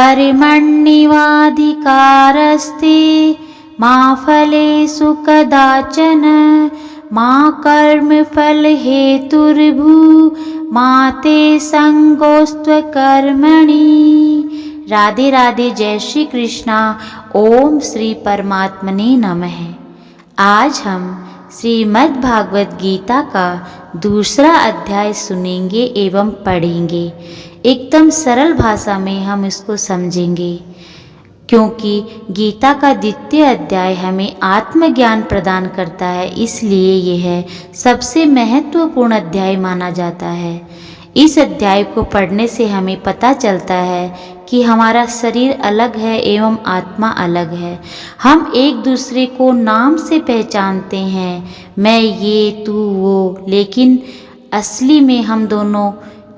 कर्मण्येवाधिकारस्ते मा फलेषु कदाचन मा कर्मफलहेतुर्भू मा ते संगोस्त्वकर्मणि। राधे राधे। जय श्री कृष्णा। ओम श्री परमात्मने नमः। आज हम श्रीमद् भागवत गीता का दूसरा अध्याय सुनेंगे एवं पढ़ेंगे। एकदम सरल भाषा में हम इसको समझेंगे, क्योंकि गीता का द्वितीय अध्याय हमें आत्मज्ञान प्रदान करता है, इसलिए यह सबसे महत्वपूर्ण अध्याय माना जाता है। इस अध्याय को पढ़ने से हमें पता चलता है कि हमारा शरीर अलग है एवं आत्मा अलग है। हम एक दूसरे को नाम से पहचानते हैं, मैं ये तू वो, लेकिन असली में हम दोनों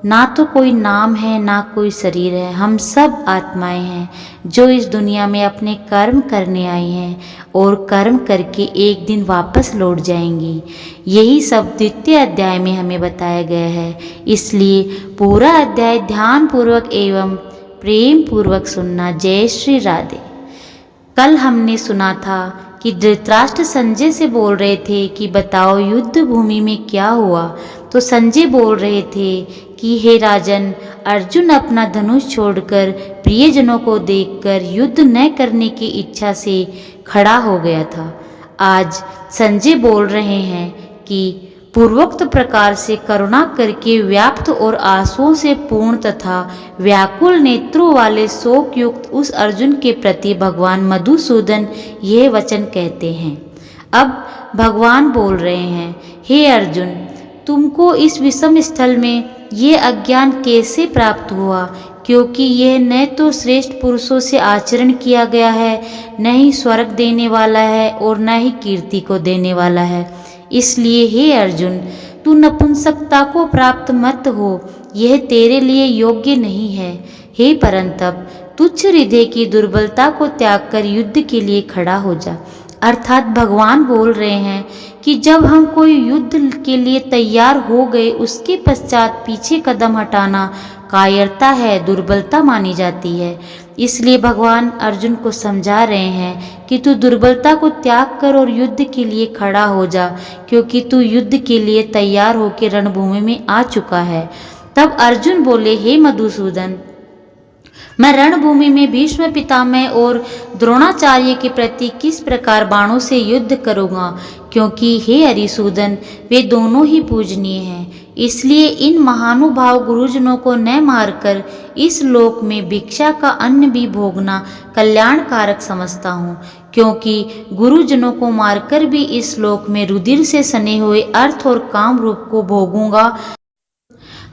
ना तो कोई नाम है ना कोई शरीर है। हम सब आत्माएं हैं जो इस दुनिया में अपने कर्म करने आई हैं और कर्म करके एक दिन वापस लौट जाएंगी। यही सब द्वितीय अध्याय में हमें बताया गया है, इसलिए पूरा अध्याय ध्यान पूर्वक एवं प्रेम पूर्वक सुनना। जय श्री राधे। कल हमने सुना था कि धृतराष्ट्र संजय से बोल रहे थे कि बताओ युद्ध भूमि में क्या हुआ। तो संजय बोल रहे थे कि हे राजन, अर्जुन अपना धनुष छोड़कर प्रियजनों को देखकर युद्ध न करने की इच्छा से खड़ा हो गया था। आज संजय बोल रहे हैं कि पूर्वोक्त प्रकार से करुणा करके व्याप्त और आंसुओं से पूर्ण तथा व्याकुल नेत्रों वाले शोक युक्त उस अर्जुन के प्रति भगवान मधुसूदन यह वचन कहते हैं। अब भगवान बोल रहे हैं, हे अर्जुन, तुमको इस विषम स्थल में ये अज्ञान कैसे प्राप्त हुआ, क्योंकि यह न तो श्रेष्ठ पुरुषों से आचरण किया गया है, न ही स्वर्ग देने वाला है और न ही कीर्ति को देने वाला है। इसलिए हे अर्जुन, तू नपुंसकता को प्राप्त मत हो, यह तेरे लिए योग्य नहीं है। हे परंतप, तुच्छ हृदय की दुर्बलता को त्याग कर युद्ध के लिए खड़ा हो जा। अर्थात भगवान बोल रहे हैं कि जब हम कोई युद्ध के लिए तैयार हो गए, उसके पश्चात पीछे कदम हटाना कायरता है, दुर्बलता मानी जाती है। इसलिए भगवान अर्जुन को समझा रहे हैं कि तू दुर्बलता को त्याग कर और युद्ध के लिए खड़ा हो जा, क्योंकि तू युद्ध के लिए तैयार होकर रणभूमि में आ चुका है। तब अर्जुन बोले, हे मधुसूदन, मैं रणभूमि में भीष्म पितामह और द्रोणाचार्य के प्रति किस प्रकार बाणों से युद्ध करूँगा, क्योंकि हे हरिसूदन, वे दोनों ही पूजनीय हैं। इसलिए इन महानुभाव गुरुजनों को न मारकर इस लोक में भिक्षा का अन्न भी भोगना कल्याणकारक समझता हूँ, क्योंकि गुरुजनों को मारकर भी इस लोक में रुधिर से सने हुए अर्थ और काम रूप को भोगूंगा।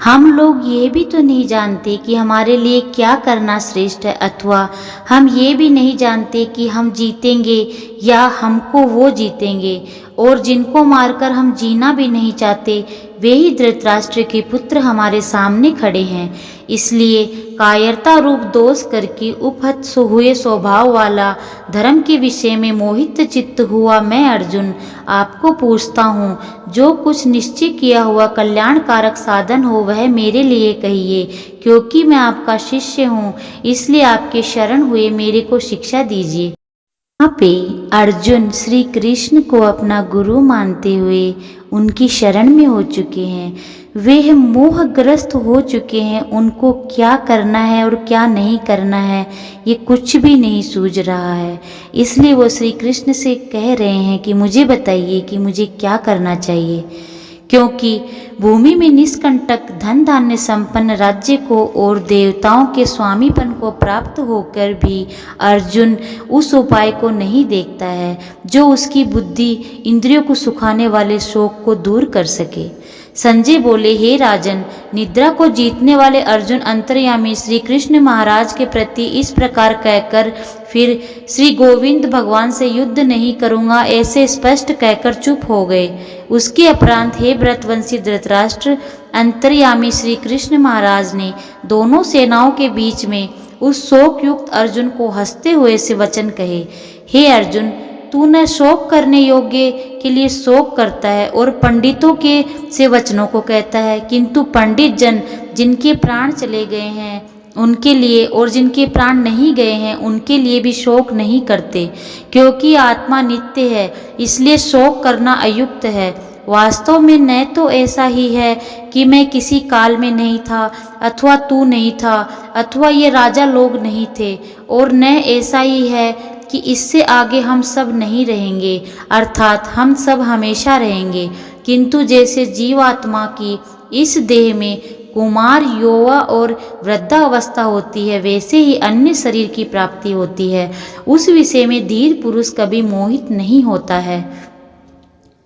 हम लोग ये भी तो नहीं जानते कि हमारे लिए क्या करना श्रेष्ठ है, अथवा हम ये भी नहीं जानते कि हम जीतेंगे या हमको वो जीतेंगे। और जिनको मारकर हम जीना भी नहीं चाहते, वे ही धृतराष्ट्र के पुत्र हमारे सामने खड़े हैं। इसलिए कायरता रूप दोष करके उपहत हुए स्वभाव वाला धर्म के विषय में मोहित चित्त हुआ मैं अर्जुन आपको पूछता हूँ, जो कुछ निश्चय किया हुआ कल्याणकारक साधन हो वह मेरे लिए कहिए, क्योंकि मैं आपका शिष्य हूँ, इसलिए आपके शरण हुए मेरे को शिक्षा दीजिए। यहाँ पे अर्जुन श्री कृष्ण को अपना गुरु मानते हुए उनकी शरण में हो चुके हैं। वे मोहग्रस्त हो चुके हैं, उनको क्या करना है और क्या नहीं करना है ये कुछ भी नहीं सूझ रहा है। इसलिए वो श्री कृष्ण से कह रहे हैं कि मुझे बताइए कि मुझे क्या करना चाहिए, क्योंकि भूमि में निष्कंटक धन धान्य संपन्न राज्य को और देवताओं के स्वामीपन को प्राप्त होकर भी अर्जुन उस उपाय को नहीं देखता है जो उसकी बुद्धि इंद्रियों को सुखाने वाले शोक को दूर कर सके। संजय बोले, हे राजन, निद्रा को जीतने वाले अर्जुन अंतर्यामी श्री कृष्ण महाराज के प्रति इस प्रकार कहकर फिर श्री गोविंद भगवान से युद्ध नहीं करूँगा ऐसे स्पष्ट कहकर चुप हो गए। उसके उपरांत हे व्रतवंशी धृतराष्ट्र, अंतर्यामी श्री कृष्ण महाराज ने दोनों सेनाओं के बीच में उस शोक युक्त अर्जुन को हंसते हुए से वचन कहे, हे अर्जुन, तू न शोक करने योग्य के लिए शोक करता है और पंडितों के से वचनों को कहता है, किंतु पंडित जन जिनके प्राण चले गए हैं उनके लिए, और जिनके प्राण नहीं गए हैं उनके लिए भी शोक नहीं करते, क्योंकि आत्मा नित्य है, इसलिए शोक करना अयुक्त है। वास्तव में न तो ऐसा ही है कि मैं किसी काल में नहीं था, अथवा तू नहीं था, अथवा ये राजा लोग नहीं थे, और न ऐसा ही है कि इससे आगे हम सब नहीं रहेंगे, अर्थात हम सब हमेशा रहेंगे। किंतु जैसे जीवात्मा की इस देह में कुमार, यौवा और वृद्धावस्था होती है, वैसे ही अन्य शरीर की प्राप्ति होती है। उस विषय में धीर पुरुष कभी मोहित नहीं होता है।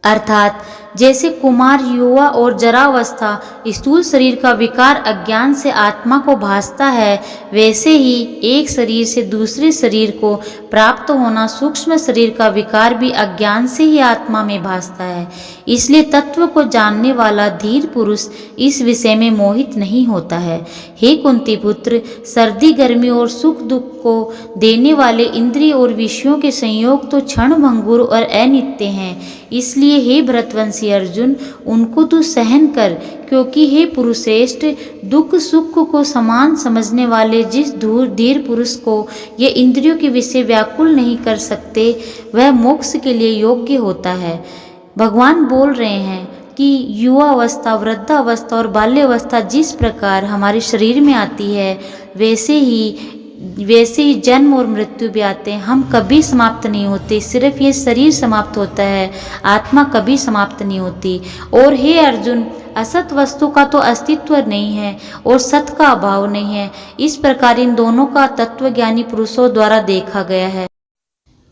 अर्थात जैसे कुमार, युवा और जरावस्था स्थूल शरीर का विकार अज्ञान से आत्मा को भासता है, वैसे ही एक शरीर से दूसरे शरीर को प्राप्त होना सूक्ष्म शरीर का विकार भी अज्ञान से ही आत्मा में भासता है। इसलिए तत्व को जानने वाला धीर पुरुष इस विषय में मोहित नहीं होता है। हे कुंती पुत्र, सर्दी, गर्मी और सुख दुख को देने वाले इंद्रिय और विषयों के संयोग तो क्षण भंगुर और अनित्य हैं, इसलिए हे भरतवंशी अर्जुन, उनको तू सहन कर, क्योंकि हे पुरुषश्रेष्ठ, दुख सुख को समान समझने वाले जिस धीर पुरुष को ये इंद्रियों के विषय व्याकुल नहीं कर सकते, वह मोक्ष के लिए योग्य होता है। भगवान बोल रहे हैं कि युवावस्था, वृद्धावस्था और बाल्यावस्था जिस प्रकार हमारे शरीर में आती है, वैसे ही जन्म और मृत्यु भी आते हैं। हम कभी समाप्त नहीं होते, सिर्फ ये शरीर समाप्त होता है, आत्मा कभी समाप्त नहीं होती। और हे अर्जुन, असत वस्तु का तो अस्तित्व नहीं है और सत का अभाव नहीं है। इस प्रकार इन दोनों का तत्वज्ञानी पुरुषों द्वारा देखा गया है।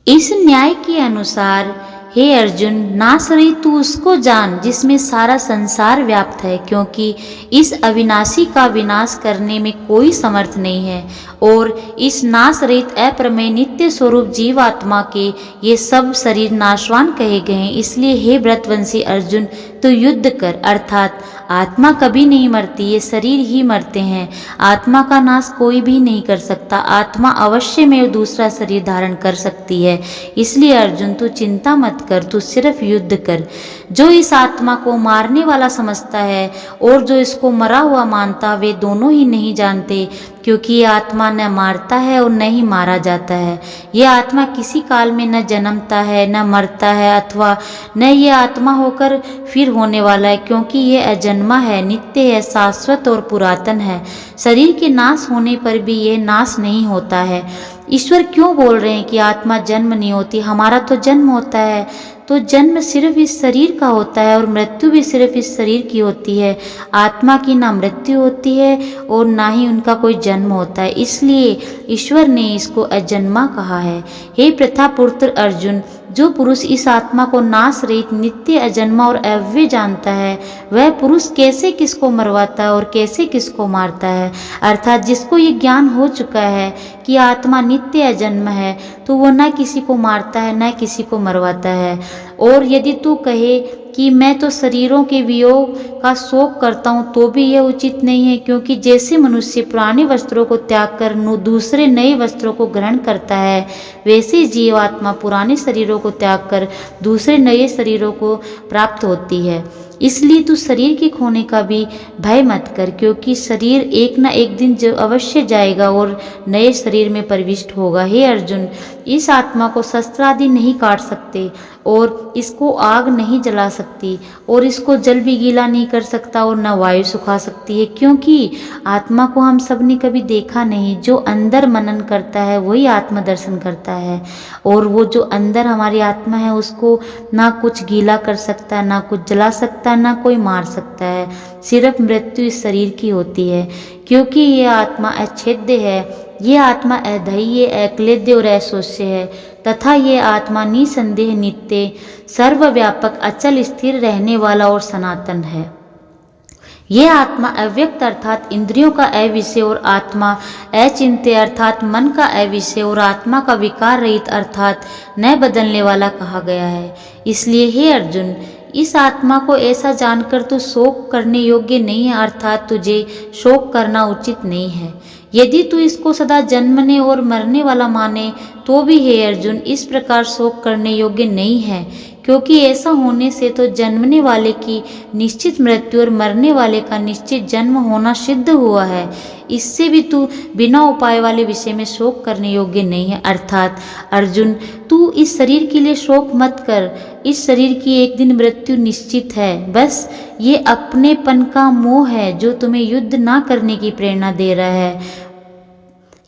इस न्याय के अनुसार हे अर्जुन, नाश रहित तू उसको जान जिसमें सारा संसार व्याप्त है, क्योंकि इस अविनाशी का विनाश करने में कोई समर्थ नहीं है। और इस नाश रहित अप्रमेय नित्य स्वरूप जीवात्मा के ये सब शरीर नाशवान कहे गए हैं। इसलिए हे व्रतवंशी अर्जुन, तो युद्ध कर, अर्थात आत्मा कभी नहीं मरती, ये शरीर ही मरते हैं। आत्मा का नाश कोई भी नहीं कर सकता। आत्मा अवश्य में दूसरा शरीर धारण कर सकती है। इसलिए अर्जुन, तू चिंता मत कर, तू सिर्फ युद्ध कर। जो इस आत्मा को मारने वाला समझता है और जो इसको मरा हुआ मानता, वे दोनों ही नहीं जानते, क्योंकि ये आत्मा न मारता है और न ही मारा जाता है। ये आत्मा किसी काल में न जन्मता है, न मरता है, अथवा न ये आत्मा होकर फिर होने वाला है, क्योंकि ये अजन्मा है, नित्य है, शाश्वत और पुरातन है। शरीर के नाश होने पर भी ये नाश नहीं होता है। ईश्वर क्यों बोल रहे हैं कि आत्मा जन्म नहीं होती? हमारा तो जन्म होता है, तो जन्म सिर्फ इस शरीर का होता है और मृत्यु भी सिर्फ इस शरीर की होती है। आत्मा की ना मृत्यु होती है और ना ही उनका कोई जन्म होता है, इसलिए ईश्वर ने इसको अजन्मा कहा है। हे प्रथापुत्र अर्जुन, जो पुरुष इस आत्मा को नाश रहित, नित्य, अजन्मा और अव्यय जानता है, वह पुरुष कैसे किसको मरवाता है और कैसे किसको मारता है। अर्थात जिसको ये ज्ञान हो चुका है कि आत्मा नित्य अजन्म है, तो वो न किसी को मारता है न किसी को मरवाता है। और यदि तू कहे कि मैं तो शरीरों के वियोग का शोक करता हूँ, तो भी यह उचित नहीं है, क्योंकि जैसे मनुष्य पुराने वस्त्रों को त्याग कर दूसरे नए वस्त्रों को ग्रहण करता है, वैसे जीवात्मा पुराने शरीरों को त्याग कर दूसरे नए शरीरों को प्राप्त होती है। इसलिए तू शरीर के खोने का भी भय मत कर, क्योंकि शरीर एक न एक दिन अवश्य जाएगा और नए शरीर में प्रविष्ट होगा। हे अर्जुन, इस आत्मा को शस्त्र आदि नहीं काट सकते और इसको आग नहीं जला सकती और इसको जल भी गीला नहीं कर सकता और न वायु सुखा सकती है, क्योंकि आत्मा को हम सब ने कभी देखा नहीं। जो अंदर मनन करता है वही आत्म दर्शन करता है, और वो जो अंदर हमारी आत्मा है उसको ना कुछ गीला कर सकता है, ना कुछ जला सकता है, ना कोई मार सकता है। सिर्फ मृत्यु इस शरीर की होती है, क्योंकि ये आत्मा अछेद्य है। ये आत्मा अधैर्य, अक्लेद्य और अशोष्य है, तथा ये आत्मा निसंदेह नित्य, सर्वव्यापक, अचल, स्थिर रहने वाला और सनातन है। ये आत्मा अव्यक्त अर्थात इंद्रियों का अविषय और आत्मा अचिंत्य अर्थात मन का अविषय और आत्मा का विकार रहित अर्थात न बदलने वाला कहा गया है। इसलिए हे अर्जुन, इस आत्मा को ऐसा जानकर तू शोक करने योग्य नहीं है, अर्थात तुझे शोक करना उचित नहीं है। यदि तू इसको सदा जन्मने और मरने वाला माने, तो भी हे अर्जुन, इस प्रकार शोक करने योग्य नहीं है, क्योंकि ऐसा होने से तो जन्मने वाले की निश्चित मृत्यु और मरने वाले का निश्चित जन्म होना सिद्ध हुआ है। इससे भी तू बिना उपाय वाले विषय में शोक करने योग्य नहीं है। अर्थात अर्जुन, तू इस शरीर के लिए शोक मत कर। इस शरीर की एक दिन मृत्यु निश्चित है। बस ये अपनेपन का मोह है जो तुम्हें युद्ध ना करने की प्रेरणा दे रहा है।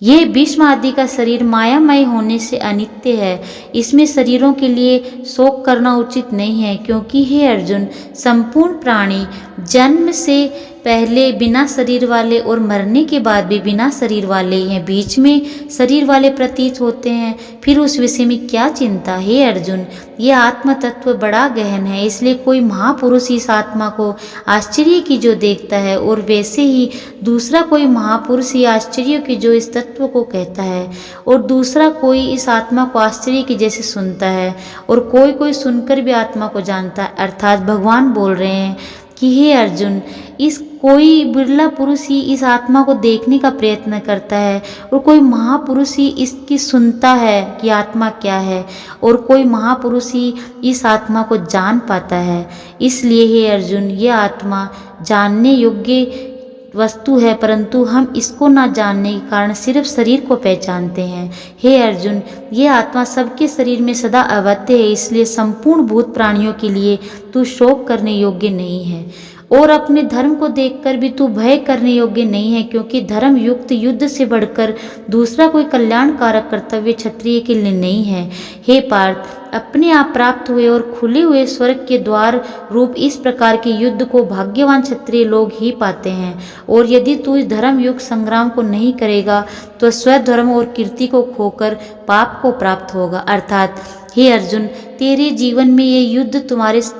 ये भीष्म आदि का शरीर मायामय होने से अनित्य है। इसमें शरीरों के लिए शोक करना उचित नहीं है, क्योंकि हे अर्जुन, संपूर्ण प्राणी जन्म से पहले बिना शरीर वाले और मरने के बाद भी बिना शरीर वाले ही हैं। बीच में शरीर वाले प्रतीत होते हैं, फिर उस विषय में क्या चिंता। हे अर्जुन, ये आत्म तत्व बड़ा गहन है, इसलिए कोई महापुरुष इस आत्मा को आश्चर्य की जो देखता है, और वैसे ही दूसरा कोई महापुरुष ही आश्चर्य की जो इस तत्व को कहता है, और दूसरा कोई इस आत्मा को आश्चर्य की जैसे सुनता है, और कोई कोई सुनकर भी आत्मा को जानता है। अर्थात भगवान बोल रहे हैं कि हे अर्जुन, इस कोई बिरला पुरुष ही इस आत्मा को देखने का प्रयत्न करता है, और कोई महापुरुष ही इसकी सुनता है कि आत्मा क्या है, और कोई महापुरुष ही इस आत्मा को जान पाता है। इसलिए हे अर्जुन, यह आत्मा जानने योग्य वस्तु है, परंतु हम इसको ना जानने के कारण सिर्फ शरीर को पहचानते हैं। हे अर्जुन, ये आत्मा सबके शरीर में सदा अवत्य है, इसलिए संपूर्ण भूत प्राणियों के लिए तू शोक करने योग्य नहीं है, और अपने धर्म को देखकर भी तू भय करने योग्य नहीं है, क्योंकि धर्म युक्त युद्ध से बढ़कर दूसरा कोई कल्याणकारक कर्तव्य क्षत्रिय के लिए नहीं है। हे पार्थ, अपने आप प्राप्त हुए और खुले हुए स्वर्ग के द्वार रूप इस प्रकार के युद्ध को भाग्यवान क्षत्रिय लोग ही पाते हैं, और यदि तू इस धर्म युक्त संग्राम को नहीं करेगा तो स्वधर्म और कीर्ति को खोकर पाप को प्राप्त होगा। अर्थात हे अर्जुन, तेरे जीवन में ये युद्ध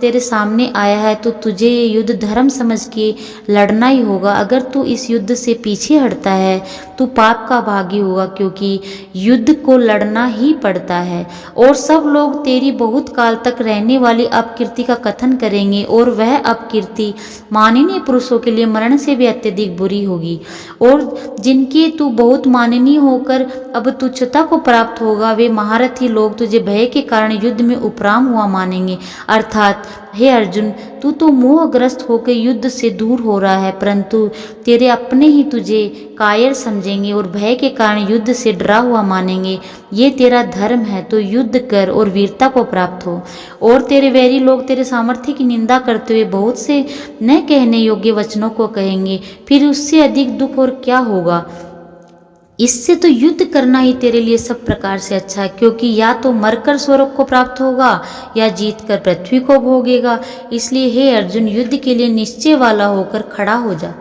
तेरे सामने आया है, तो तुझे ये युद्ध धर्म समझ के लड़ना ही होगा। अगर तू इस युद्ध से पीछे हटता है तो पाप का भागी होगा, क्योंकि युद्ध को लड़ना ही पड़ता है। और सब लोग तेरी बहुत काल तक रहने वाली अपकीर्ति का कथन करेंगे, और वह अपकीर्ति माननीय पुरुषों के लिए मरण से भी अत्यधिक बुरी होगी, और जिनके तू बहुत माननीय होकर अब तुच्छता को प्राप्त होगा, वे महारथी लोग तुझे भय के कारण युद्ध में उपराम हुआ मानेंगे। अर्थात हे अर्जुन, तू तो मोहग्रस्त होकर युद्ध से दूर हो रहा है, परंतु तेरे अपने ही तुझे कायर समझेंगे और भय के कारण युद्ध से डरा हुआ मानेंगे। ये तेरा धर्म है, तो युद्ध कर और वीरता को प्राप्त हो। और तेरे वैरी लोग तेरे सामर्थ्य की निंदा करते हुए बहुत से न कहने योग्य वचनों को कहेंगे, फिर उससे अधिक दुख और क्या होगा। इससे तो युद्ध करना ही तेरे लिए सब प्रकार से अच्छा है, क्योंकि या तो मरकर स्वर्ग को प्राप्त होगा या जीतकर पृथ्वी को भोगेगा। इसलिए हे अर्जुन, युद्ध के लिए निश्चय वाला होकर खड़ा हो जा।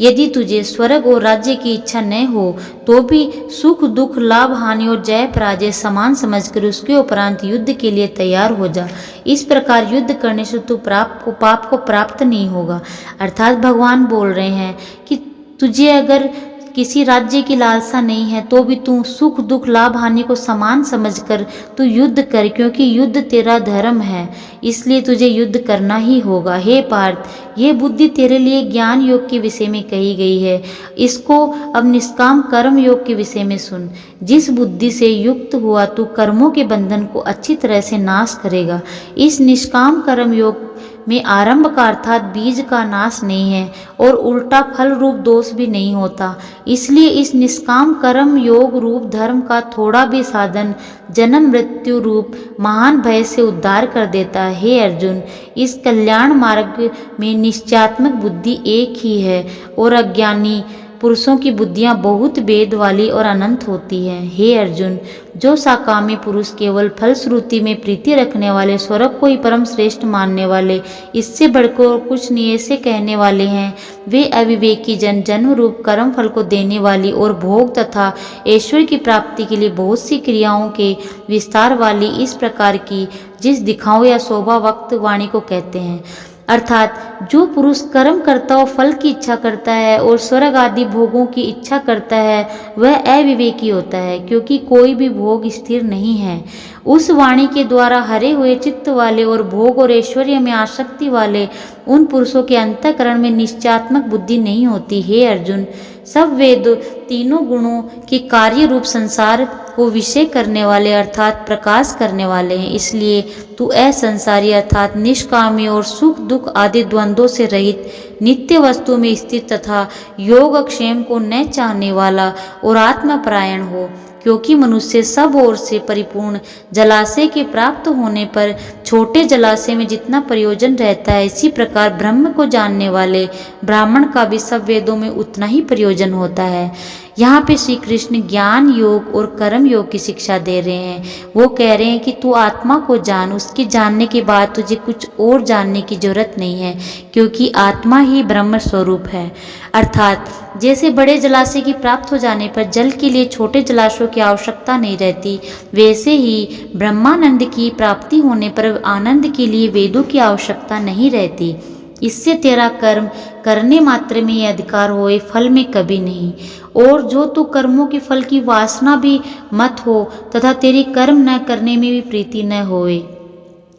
यदि तुझे स्वर्ग और राज्य की इच्छा न हो तो भी सुख दुख लाभ हानि और जय पराजय समान समझकर उसके उपरांत युद्ध के लिए तैयार हो जा। इस प्रकार युद्ध करने से तू पाप को प्राप्त नहीं होगा। अर्थात भगवान बोल रहे हैं कि तुझे अगर किसी राज्य की लालसा नहीं है तो भी तू सुख दुख लाभ हानि को समान समझकर तू युद्ध कर, क्योंकि युद्ध तेरा धर्म है, इसलिए तुझे युद्ध करना ही होगा। हे पार्थ, ये बुद्धि तेरे लिए ज्ञान योग के विषय में कही गई है। इसको अब निष्काम कर्म योग के विषय में सुन। जिस बुद्धि से युक्त हुआ तू कर्मों के बंधन को अच्छी तरह से नाश करेगा। इस निष्काम कर्म योग में आरंभ का अर्थात बीज का नाश नहीं है, और उल्टा फल रूप दोष भी नहीं होता। इसलिए इस निष्काम कर्म योग रूप धर्म का थोड़ा भी साधन जन्म मृत्यु रूप महान भय से उद्धार कर देता है। हे अर्जुन, इस कल्याण मार्ग में निश्चयात्मक बुद्धि एक ही है, और अज्ञानी पुरुषों की बुद्धियां बहुत भेद वाली और अनंत होती हैं। हे अर्जुन, जो साकामी पुरुष केवल फलश्रुति में प्रीति रखने वाले, स्वर्ग को ही परम श्रेष्ठ मानने वाले, इससे बढ़कर कुछ नहीं ऐसे कहने वाले हैं, वे अविवेकी जन जन्म रूप कर्म फल को देने वाली और भोग तथा ऐश्वर्य की प्राप्ति के लिए बहुत सी क्रियाओं के विस्तार वाली इस प्रकार की जिस दिखाओ या शोभा वक्त वाणी को कहते हैं। अर्थात जो पुरुष कर्म करता हो फल की इच्छा करता है और स्वर्ग आदि भोगों की इच्छा करता है, वह अविवेकी होता है, क्योंकि कोई भी भोग स्थिर नहीं है। उस वाणी के द्वारा हरे हुए चित्त वाले और भोग और ऐश्वर्य में आसक्ति वाले उन पुरुषों के अंतःकरण में निश्चयात्मक बुद्धि नहीं होती। हे अर्जुन, सब वेद तीनों गुणों के कार्य रूप संसार को विषय करने वाले अर्थात प्रकाश करने वाले हैं। इसलिए तू असंसारी अर्थात निष्कामी और सुख दुख आदि द्वंद्वों से रहित नित्य वस्तु में स्थित तथा योगक्षेम को न चाहने वाला और आत्मपरायण हो, क्योंकि मनुष्य सब ओर से परिपूर्ण जलाशय के प्राप्त होने पर छोटे जलाशय में जितना प्रयोजन रहता है, इसी प्रकार ब्रह्म को जानने वाले ब्राह्मण का भी सब वेदों में उतना ही प्रयोजन होता है। यहाँ पे श्री कृष्ण ज्ञान योग और कर्म योग की शिक्षा दे रहे हैं। वो कह रहे हैं कि तू आत्मा को जान, उसके जानने के बाद तुझे कुछ और जानने की जरूरत नहीं है, क्योंकि आत्मा ही ब्रह्म स्वरूप है। अर्थात जैसे बड़े जलाशय की प्राप्त हो जाने पर जल के लिए छोटे जलाशयों की आवश्यकता नहीं रहती, वैसे ही ब्रह्मानंद की प्राप्ति होने पर आनंद के लिए वेदों की आवश्यकता नहीं रहती। इससे तेरा कर्म करने मात्र में ही अधिकार होए, फल में कभी नहीं। और जो तू कर्मों के फल की वासना भी मत हो तथा तेरी कर्म न करने में भी प्रीति न होए।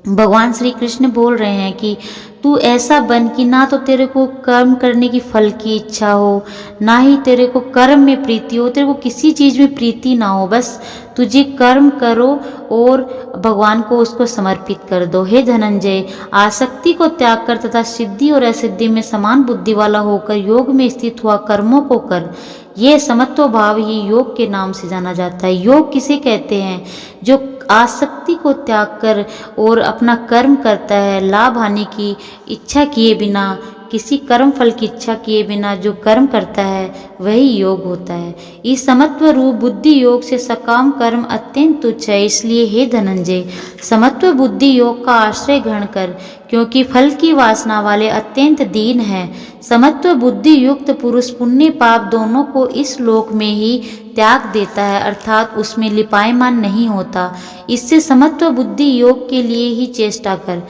भगवान श्री कृष्ण बोल रहे हैं कि तू ऐसा बन कि ना तो तेरे को कर्म करने की फल की इच्छा हो, ना ही तेरे को कर्म में प्रीति हो, तेरे को किसी चीज़ में प्रीति ना हो, बस तुझे कर्म करो और भगवान को उसको समर्पित कर दो। हे धनंजय, आसक्ति को त्याग कर तथा सिद्धि और असिद्धि में समान बुद्धि वाला होकर योग में स्थित हुआ कर्मों को कर। ये समत्व भाव ही योग के नाम से जाना जाता है। योग किसे कहते हैं? जो आसक्ति को त्याग कर और अपना कर्म करता है, लाभ हानि की इच्छा किए बिना, किसी कर्म फल की इच्छा किए बिना जो कर्म करता है वही योग होता है। इस समत्व रूप बुद्धि योग से सकाम कर्म अत्यंत तुच्छ है। इसलिए हे धनंजय, समत्व बुद्धि योग का आश्रय ग्रहण कर, क्योंकि फल की वासना वाले अत्यंत दीन है। समत्व बुद्धि युक्त पुरुष पुण्य पाप दोनों को इस लोक में ही त्याग देता है, अर्थात उसमें लिपायमान नहीं होता। इससे समत्व बुद्धि योग के लिए ही चेष्टा कर।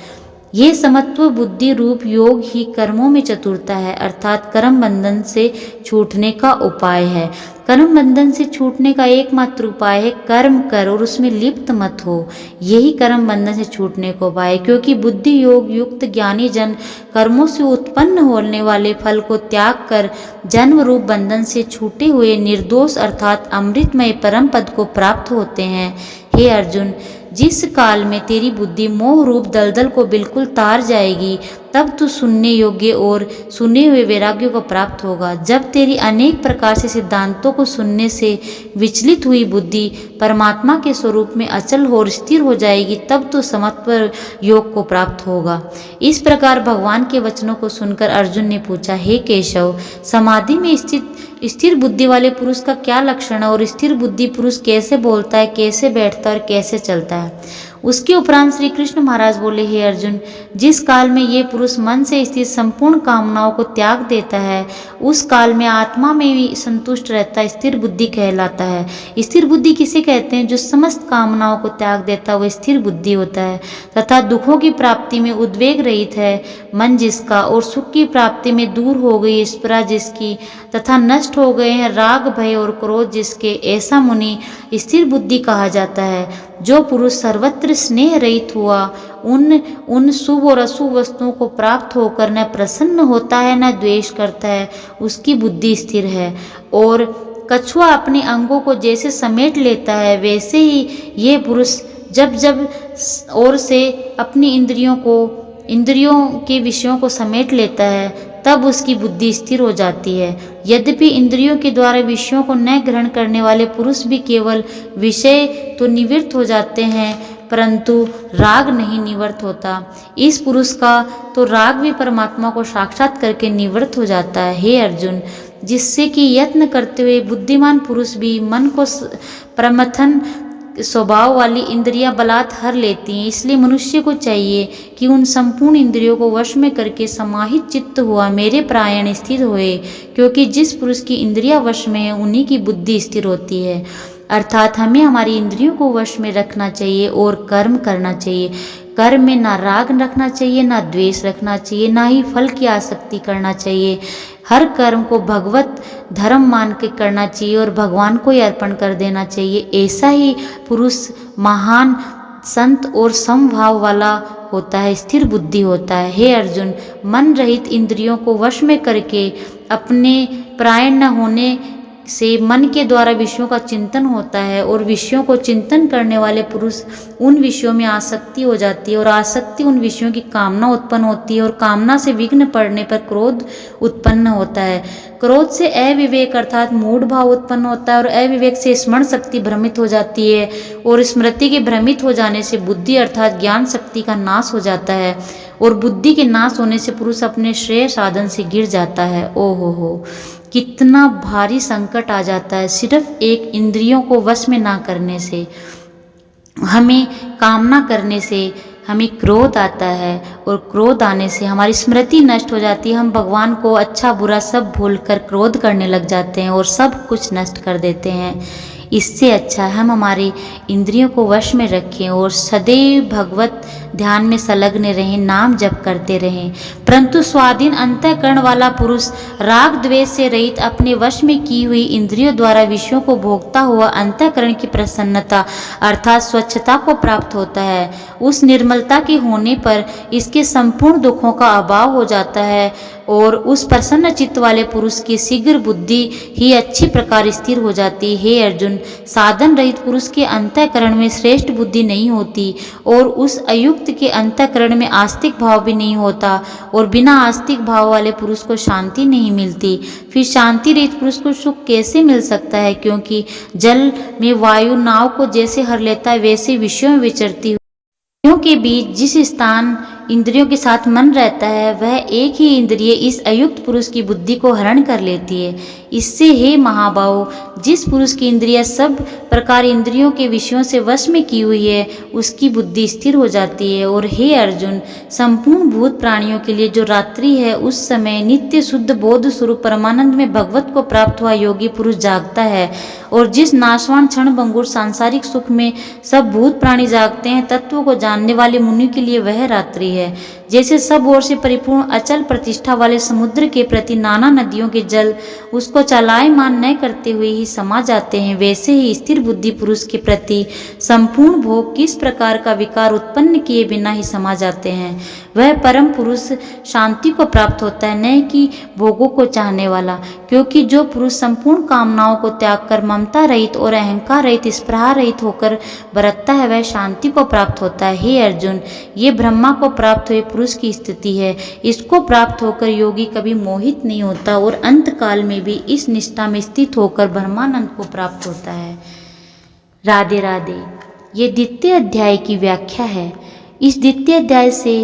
ये समत्व बुद्धि रूप योग ही कर्मों में चतुरता है, अर्थात कर्म बंधन से छूटने का उपाय है। कर्म बंधन से छूटने का एकमात्र उपाय है कर्म कर और उसमें लिप्त मत हो। यही कर्म बंधन से छूटने को उपाय है, क्योंकि बुद्धि योग युक्त ज्ञानी जन कर्मों से उत्पन्न होने वाले फल को त्याग कर जन्म रूप बंधन से छूटे हुए निर्दोष अर्थात अमृतमय परम पद को प्राप्त होते हैं। हे अर्जुन, जिस काल में तेरी बुद्धि मोह रूप दलदल को बिल्कुल तार जाएगी, तब तू सुनने योग्य और सुने हुए वैराग्य को प्राप्त होगा। जब तेरी अनेक प्रकार से सिद्धांतों को सुनने से विचलित हुई बुद्धि परमात्मा के स्वरूप में अचल और स्थिर हो जाएगी, तब तू समत्व योग को प्राप्त होगा। इस प्रकार भगवान के वचनों को सुनकर अर्जुन ने पूछा, हे केशव, समाधि में स्थिर बुद्धि वाले पुरुष का क्या लक्षण है और स्थिर बुद्धि पुरुष कैसे बोलता है, कैसे बैठता है और कैसे चलता है? उसके उपरांत श्री कृष्ण महाराज बोले, हे अर्जुन, जिस काल में ये पुरुष मन से स्थित संपूर्ण कामनाओं को त्याग देता है, उस काल में आत्मा में भी संतुष्ट रहता है, स्थिर बुद्धि कहलाता है। स्थिर बुद्धि किसे कहते हैं? जो समस्त कामनाओं को त्याग देता है वह स्थिर बुद्धि होता है। तथा दुखों की प्राप्ति में उद्वेग रहित है मन जिसका, और सुख की प्राप्ति में दूर हो गई स्पृहा जिसकी, तथा नष्ट हो गए हैं राग भय और क्रोध जिसके, ऐसा मुनि स्थिर बुद्धि कहा जाता है। जो पुरुष सर्वत्र स्नेह रहित हुआ, उन शुभ और अशुभ वस्तुओं को प्राप्त होकर न प्रसन्न होता है न द्वेष करता है, उसकी बुद्धि स्थिर है। और कछुआ अपने अंगों को जैसे समेट लेता है, वैसे ही ये पुरुष जब जब और से अपनी इंद्रियों के विषयों को समेट लेता है, तब उसकी बुद्धि स्थिर हो जाती है। यद्यपि इंद्रियों के द्वारा विषयों को न ग्रहण करने वाले पुरुष भी केवल विषय तो निवृत्त हो जाते हैं, परंतु राग नहीं निवृत्त होता। इस पुरुष का तो राग भी परमात्मा को साक्षात करके निवृत्त हो जाता है। हे अर्जुन, जिससे कि यत्न करते हुए बुद्धिमान पुरुष भी मन को प्रमथन स्वभाव वाली इंद्रियां बलात् हर लेती हैं। इसलिए मनुष्य को चाहिए कि उन संपूर्ण इंद्रियों को वश में करके समाहित चित्त हुआ मेरे प्रायण स्थिर होए, क्योंकि जिस पुरुष की इंद्रियां वश में है उन्हीं की बुद्धि स्थिर होती है। अर्थात हमें हमारी इंद्रियों को वश में रखना चाहिए और कर्म करना चाहिए। कर्म में ना राग रखना चाहिए, ना द्वेष रखना चाहिए, ना ही फल की आसक्ति करना चाहिए। हर कर्म को भगवत धर्म मान के करना चाहिए और भगवान को ही अर्पण कर देना चाहिए। ऐसा ही पुरुष महान संत और समभाव वाला होता है, स्थिर बुद्धि होता है। हे अर्जुन, मन रहित इंद्रियों को वश में करके अपने प्रायण न होने से मन के द्वारा विषयों का चिंतन होता है और विषयों को चिंतन करने वाले पुरुष उन विषयों में आसक्ति हो जाती है और आसक्ति उन विषयों की कामना उत्पन्न होती है और कामना से विघ्न पड़ने पर क्रोध उत्पन्न होता है। क्रोध से अविवेक अर्थात मूढ़ भाव उत्पन्न होता है और अविवेक से स्मरण शक्ति भ्रमित हो जाती है और स्मृति के भ्रमित हो जाने से बुद्धि अर्थात ज्ञान शक्ति का नाश हो जाता है और बुद्धि के नाश होने से पुरुष अपने श्रेय साधन से गिर जाता है। ओ हो, कितना भारी संकट आ जाता है सिर्फ एक इंद्रियों को वश में ना करने से। हमें कामना करने से हमें क्रोध आता है और क्रोध आने से हमारी स्मृति नष्ट हो जाती है। हम भगवान को अच्छा बुरा सब भूलकर क्रोध करने लग जाते हैं और सब कुछ नष्ट कर देते हैं। इससे अच्छा हम हमारे इंद्रियों को वश में रखें और सदैव भगवत ध्यान में संलग्न रहें, नाम जप करते रहें। परंतु स्वाधीन अंतःकरण वाला पुरुष राग द्वेष से रहित अपने वश में की हुई इंद्रियों द्वारा विषयों को भोगता हुआ अंतःकरण की प्रसन्नता अर्थात स्वच्छता को प्राप्त होता है। उस निर्मलता के होने पर इसके संपूर्ण दुखों का अभाव हो जाता है और उस प्रसन्न चित्त वाले पुरुष की शीघ्र बुद्धि ही अच्छी प्रकार स्थिर हो जाती है। हे अर्जुन, साधन रहित पुरुष के अंतःकरण में श्रेष्ठ बुद्धि नहीं होती और उस अयुक्त के अंतःकरण में आस्तिक भाव भी नहीं होता और बिना आस्तिक भाव वाले पुरुष को शांति नहीं मिलती। फिर शांति रहित पुरुष को सुख कैसे मिल सकता है? क्योंकि जल में वायु नाव को जैसे हर लेता है वैसे विषयों में विचरती इंद्रियों के बीच जिस स्थान इंद्रियों के साथ मन रहता है वह एक ही इंद्रिय इस अयुक्त पुरुष की बुद्धि को हरण कर लेती है। इससे हे महाबाहो, जिस पुरुष की इंद्रियां सब प्रकार इंद्रियों के विषयों से वश में की हुई है उसकी बुद्धि स्थिर हो जाती है। और हे अर्जुन, संपूर्ण भूत प्राणियों के लिए जो रात्रि है उस समय नित्य शुद्ध बोध स्वरूप परमानंद में भगवत को प्राप्त हुआ योगी पुरुष जागता है और जिस नाशवान क्षण भंगुर सांसारिक सुख में सब भूत प्राणी जागते हैं तत्व को जानने वाले मुनि के लिए वह रात्रि है। जैसे सब ओर से परिपूर्ण अचल प्रतिष्ठा वाले समुद्र के प्रति नाना नदियों के जल उसको चलायमान न करते हुए ही समा जाते हैं, वैसे ही स्थिर बुद्धि पुरुष के प्रति संपूर्ण भोग किस प्रकार का विकार उत्पन्न किए बिना ही समा जाते हैं। वह परम पुरुष शांति को प्राप्त होता है, न कि भोगों को चाहने वाला। क्योंकि जो पुरुष संपूर्ण कामनाओं को त्याग कर ममता रहित और अहंकार रहित स्पृहा रहित होकर बरतता है वह शांति को प्राप्त होता है। हे अर्जुन, ये ब्रह्मा को प्राप्त हुए पुरुष की स्थिति है। इसको प्राप्त होकर योगी कभी मोहित नहीं होता और अंत काल में भी इस निष्ठा में स्थित होकर ब्रह्मानंद को प्राप्त होता है। राधे राधे। ये द्वितीय अध्याय की व्याख्या है। इस द्वितीय अध्याय से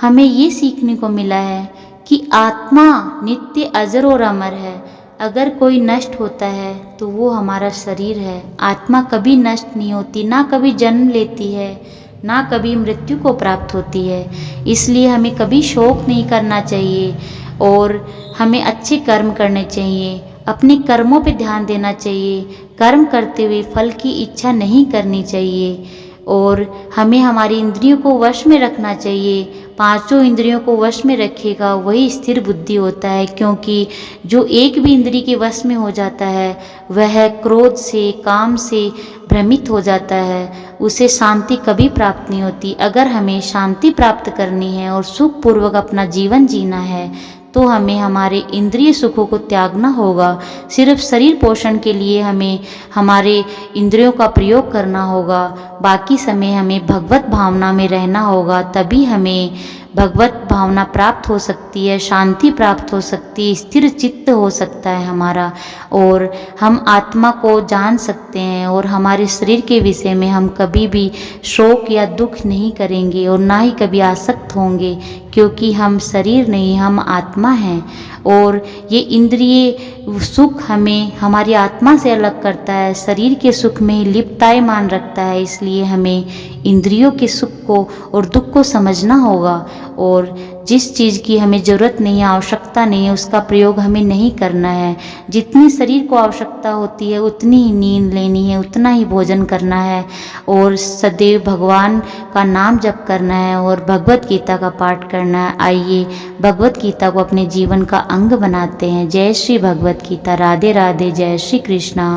हमें ये सीखने को मिला है कि आत्मा नित्य अजर और अमर है। अगर कोई नष्ट होता है तो वो हमारा शरीर है। आत्मा कभी नष्ट नहीं होती, ना कभी जन्म लेती है, ना कभी मृत्यु को प्राप्त होती है। इसलिए हमें कभी शोक नहीं करना चाहिए और हमें अच्छे कर्म करने चाहिए, अपने कर्मों पे ध्यान देना चाहिए, कर्म करते हुए फल की इच्छा नहीं करनी चाहिए और हमें हमारी इंद्रियों को वश में रखना चाहिए। पांचों इंद्रियों को वश में रखेगा वही स्थिर बुद्धि होता है। क्योंकि जो एक भी इंद्रिय के वश में हो जाता है वह क्रोध से, काम से भ्रमित हो जाता है, उसे शांति कभी प्राप्त नहीं होती। अगर हमें शांति प्राप्त करनी है और सुखपूर्वक अपना जीवन जीना है तो हमें हमारे इंद्रिय सुखों को त्यागना होगा। सिर्फ शरीर पोषण के लिए हमें हमारे इंद्रियों का प्रयोग करना होगा, बाकी समय हमें भगवत भावना में रहना होगा। तभी हमें भगवत भावना प्राप्त हो सकती है, शांति प्राप्त हो सकती है, स्थिर चित्त हो सकता है हमारा और हम आत्मा को जान सकते हैं और हमारे शरीर के विषय में हम कभी भी शोक या दुख नहीं करेंगे और ना ही कभी आसक्त होंगे। क्योंकि हम शरीर नहीं, हम आत्मा हैं और ये इंद्रिय सुख हमें हमारी आत्मा से अलग करता है, शरीर के सुख में लिप्तायमान रखता है। इसलिए हमें इंद्रियों के सुख को और दुख को समझना होगा और जिस चीज़ की हमें ज़रूरत नहीं है, आवश्यकता नहीं है, उसका प्रयोग हमें नहीं करना है। जितनी शरीर को आवश्यकता होती है उतनी ही नींद लेनी है, उतना ही भोजन करना है और सदैव भगवान का नाम जप करना है और भगवत गीता का पाठ करना है। आइए भगवत गीता को अपने जीवन का अंग बनाते हैं। जय श्री भगवत गीता। राधे राधे। जय श्री कृष्णा।